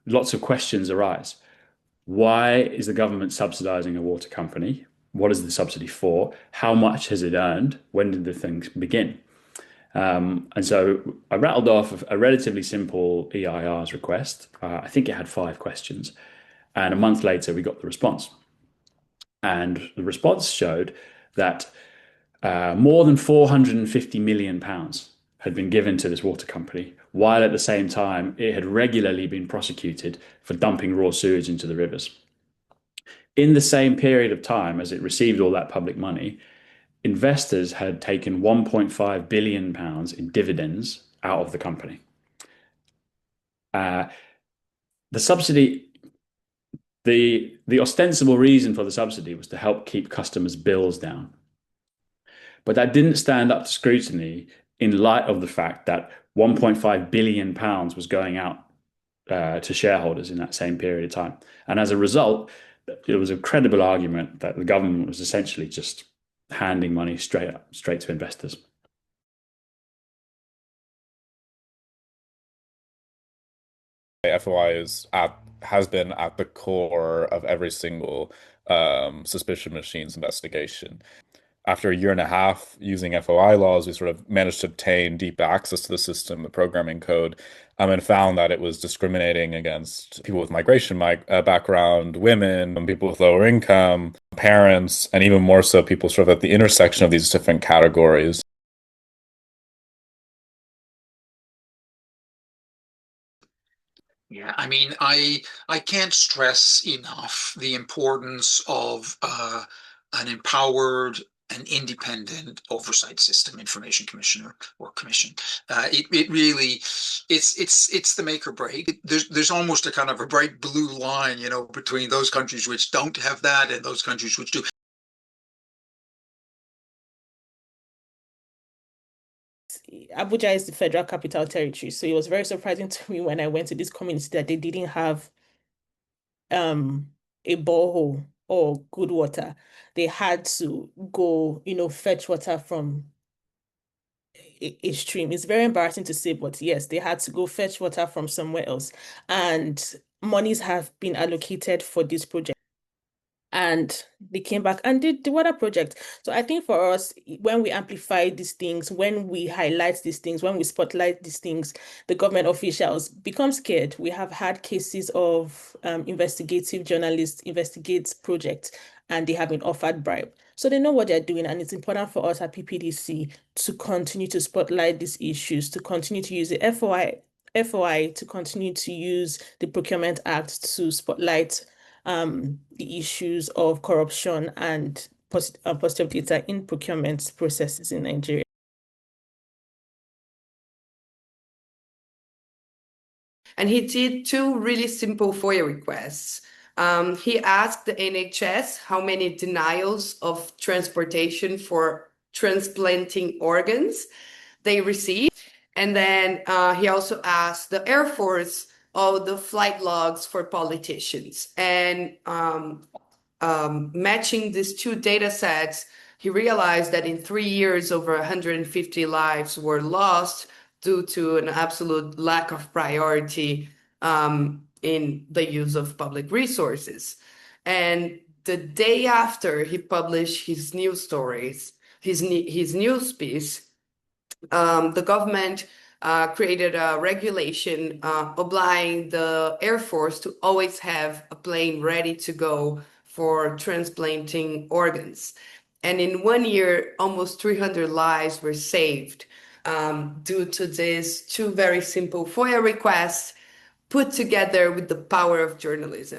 lots of questions arise. Why is the government subsidizing a water company? What is the subsidy for? How much has it earned? When did the things begin? And so I rattled off a relatively simple EIR's request. I think it had 5 questions. And a month later, we got the response. And the response showed that more than £450 million had been given to this water company, while at the same time it had regularly been prosecuted for dumping raw sewage into the rivers. In the same period of time as it received all that public money, investors had taken £1.5 billion in dividends out of the company. The subsidy, the ostensible reason for the subsidy was to help keep customers' bills down. But that didn't stand up to scrutiny in light of the fact that £1.5 billion was going out to shareholders in that same period of time. And as a result, it was a credible argument that the government was essentially just handing money straight to investors. FOI has been at the core of every single suspicion machines investigation. After a year and a half using FOI laws, we sort of managed to obtain deep access to the system, the programming code, and found that it was discriminating against people with migration background, women, people with lower income, parents, and even more so people sort of at the intersection of these different categories. Yeah, I mean, I can't stress enough the importance of an empowered and independent oversight system, information commissioner or commission. It really it's the make or break. There's almost a kind of a bright blue line, between those countries which don't have that and those countries which do. Abuja is the Federal Capital Territory, so it was very surprising to me when I went to this community that they didn't have a borehole or good water. They had to go, fetch water from a stream. It's very embarrassing to say, but yes, they had to go fetch water from somewhere else. And monies have been allocated for this project. And they came back and did the water project. So I think for us, when we amplify these things, when we highlight these things, when we spotlight these things, the government officials become scared. We have had cases of investigative journalists investigate projects and they have been offered bribe. So they know what they're doing. And it's important for us at PPDC to continue to spotlight these issues, to continue to use the FOI to continue to use the Procurement Act to spotlight the issues of corruption and positive data in procurement processes in Nigeria. And he did 2 really simple FOIA requests. He asked the NHS how many denials of transportation for transplanting organs they received. And then he also asked the Air Force all the flight logs for politicians. And matching these 2 data sets, he realized that in 3 years, over 150 lives were lost due to an absolute lack of priority in the use of public resources. And the day after he published his news stories, his news piece, the government created a regulation obliging the Air Force to always have a plane ready to go for transplanting organs. And in 1 year, almost 300 lives were saved due to these 2 very simple FOIA requests put together with the power of journalism.